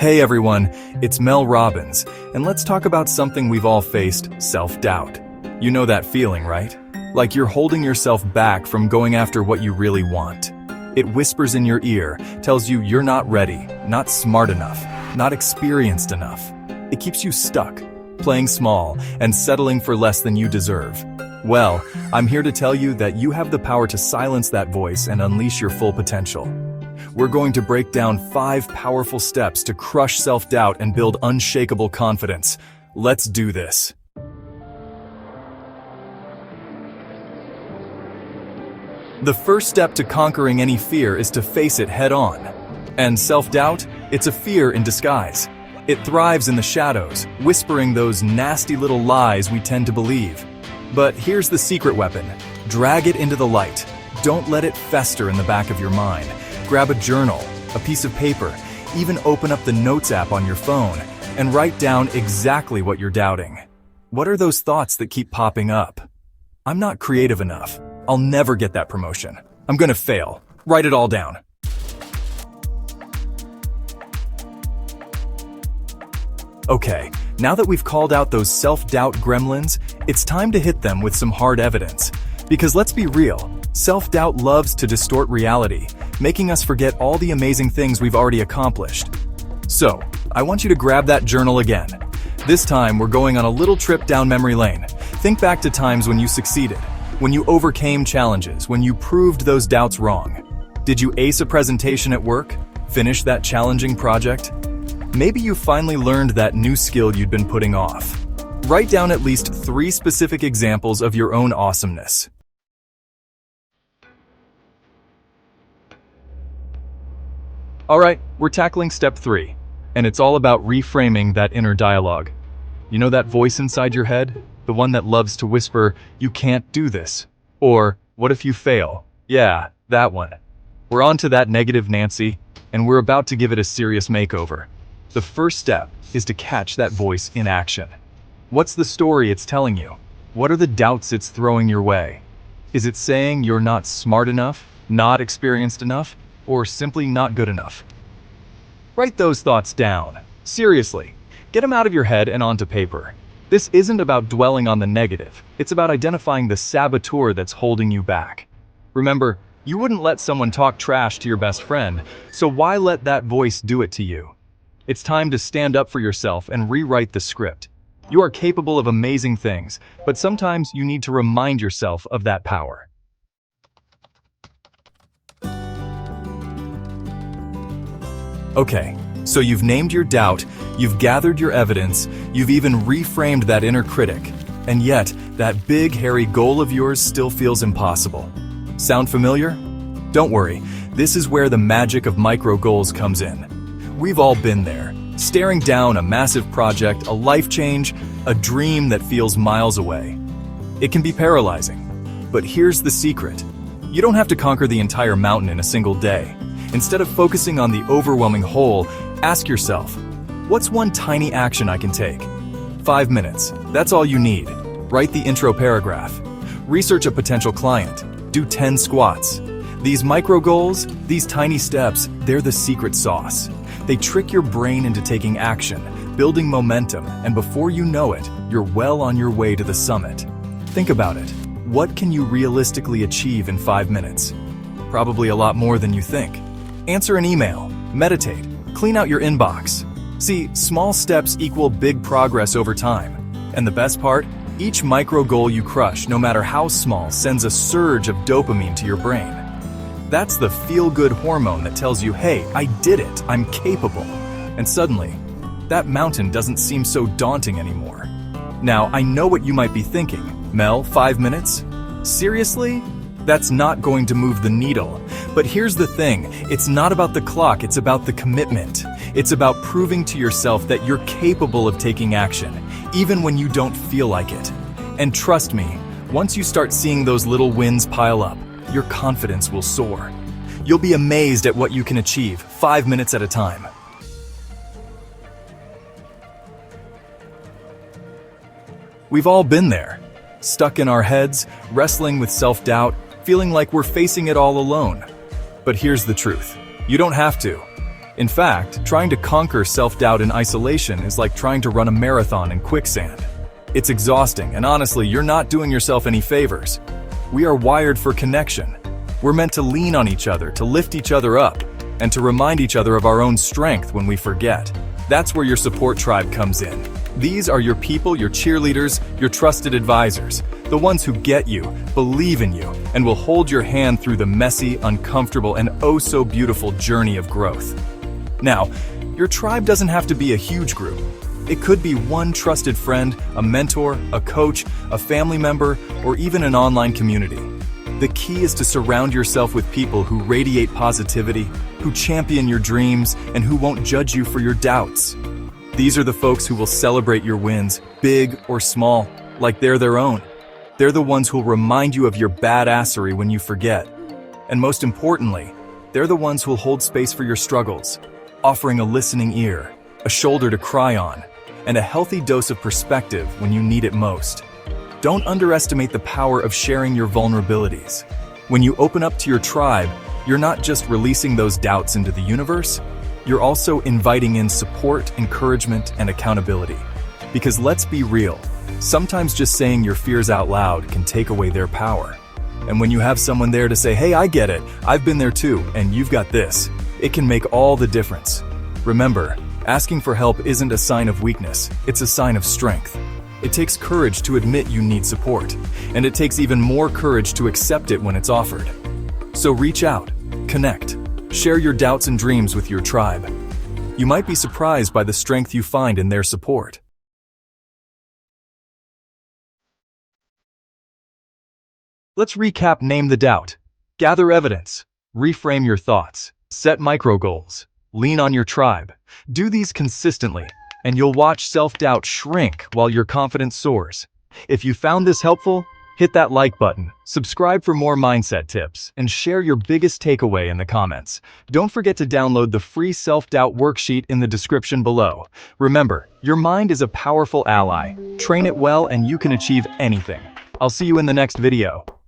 Hey everyone, it's Mel Robbins, and let's talk about something we've all faced, self-doubt. You know that feeling, right? Like you're holding yourself back from going after what you really want. It whispers in your ear, tells you you're not ready, not smart enough, not experienced enough. It keeps you stuck, playing small and settling for less than you deserve. Well, I'm here to tell you that you have the power to silence that voice and unleash your full potential. We're going to break down 5 powerful steps to crush self-doubt and build unshakable confidence. Let's do this. The first step to conquering any fear is to face it head-on. And self-doubt? It's a fear in disguise. It thrives in the shadows, whispering those nasty little lies we tend to believe. But here's the secret weapon. Drag it into the light. Don't let it fester in the back of your mind. Grab a journal, a piece of paper, even open up the Notes app on your phone, and write down exactly what you're doubting. What are those thoughts that keep popping up? I'm not creative enough. I'll never get that promotion. I'm gonna fail. Write it all down. Okay, now that we've called out those self-doubt gremlins, it's time to hit them with some hard evidence. Because let's be real, self-doubt loves to distort reality, making us forget all the amazing things we've already accomplished. So, I want you to grab that journal again. This time, we're going on a little trip down memory lane. Think back to times when you succeeded, when you overcame challenges, when you proved those doubts wrong. Did you ace a presentation at work? Finish that challenging project? Maybe you finally learned that new skill you'd been putting off. Write down at least 3 specific examples of your own awesomeness. Alright, we're tackling step 3, and it's all about reframing that inner dialogue. You know that voice inside your head? The one that loves to whisper, "You can't do this." Or, "What if you fail?" Yeah, that one. We're on to that negative Nancy, and we're about to give it a serious makeover. The first step is to catch that voice in action. What's the story it's telling you? What are the doubts it's throwing your way? Is it saying you're not smart enough, not experienced enough, or simply not good enough? Write those thoughts down. Seriously, get them out of your head and onto paper. This isn't about dwelling on the negative. It's about identifying the saboteur that's holding you back. Remember, you wouldn't let someone talk trash to your best friend, so why let that voice do it to you? It's time to stand up for yourself and rewrite the script. You are capable of amazing things, but sometimes you need to remind yourself of that power. Okay, so you've named your doubt, you've gathered your evidence, you've even reframed that inner critic, and yet that big, hairy goal of yours still feels impossible. Sound familiar? Don't worry, this is where the magic of micro goals comes in. We've all been there, staring down a massive project, a life change, a dream that feels miles away. It can be paralyzing, but here's the secret. You don't have to conquer the entire mountain in a single day. Instead of focusing on the overwhelming whole, ask yourself, what's one tiny action I can take? 5 minutes, that's all you need. Write the intro paragraph. Research a potential client. Do 10 squats. These micro goals, these tiny steps, they're the secret sauce. They trick your brain into taking action, building momentum, and before you know it, you're well on your way to the summit. Think about it. What can you realistically achieve in 5 minutes? Probably a lot more than you think. Answer an email, meditate, clean out your inbox. See, small steps equal big progress over time. And the best part? Each micro goal you crush, no matter how small, sends a surge of dopamine to your brain. That's the feel-good hormone that tells you, hey, I did it, I'm capable. And suddenly, that mountain doesn't seem so daunting anymore. Now, I know what you might be thinking. Mel, 5 minutes? Seriously? That's not going to move the needle. But here's the thing, it's not about the clock, it's about the commitment. It's about proving to yourself that you're capable of taking action, even when you don't feel like it. And trust me, once you start seeing those little wins pile up, your confidence will soar. You'll be amazed at what you can achieve, 5 minutes at a time. We've all been there, stuck in our heads, wrestling with self-doubt, feeling like we're facing it all alone. But here's the truth. You don't have to. In fact, trying to conquer self-doubt in isolation is like trying to run a marathon in quicksand. It's exhausting, and honestly, you're not doing yourself any favors. We are wired for connection. We're meant to lean on each other, to lift each other up, and to remind each other of our own strength when we forget. That's where your support tribe comes in. These are your people, your cheerleaders, your trusted advisors, the ones who get you, believe in you, and will hold your hand through the messy, uncomfortable, and oh-so-beautiful journey of growth. Now, your tribe doesn't have to be a huge group. It could be one trusted friend, a mentor, a coach, a family member, or even an online community. The key is to surround yourself with people who radiate positivity, who champion your dreams, and who won't judge you for your doubts. These are the folks who will celebrate your wins, big or small, like they're their own. They're the ones who'll remind you of your badassery when you forget. And most importantly, they're the ones who'll hold space for your struggles, offering a listening ear, a shoulder to cry on, and a healthy dose of perspective when you need it most. Don't underestimate the power of sharing your vulnerabilities. When you open up to your tribe, you're not just releasing those doubts into the universe, you're also inviting in support, encouragement, and accountability. Because let's be real, sometimes just saying your fears out loud can take away their power. And when you have someone there to say, "Hey, I get it, I've been there too, and you've got this," it can make all the difference. Remember, asking for help isn't a sign of weakness, it's a sign of strength. It takes courage to admit you need support, and it takes even more courage to accept it when it's offered. So reach out, connect, share your doubts and dreams with your tribe. You might be surprised by the strength you find in their support. Let's recap. Name the doubt, gather evidence, reframe your thoughts, set micro goals, lean on your tribe. Do these consistently, and you'll watch self-doubt shrink while your confidence soars. If you found this helpful, hit that like button, subscribe for more mindset tips, and share your biggest takeaway in the comments. Don't forget to download the free self-doubt worksheet in the description below. Remember, your mind is a powerful ally. Train it well and you can achieve anything. I'll see you in the next video.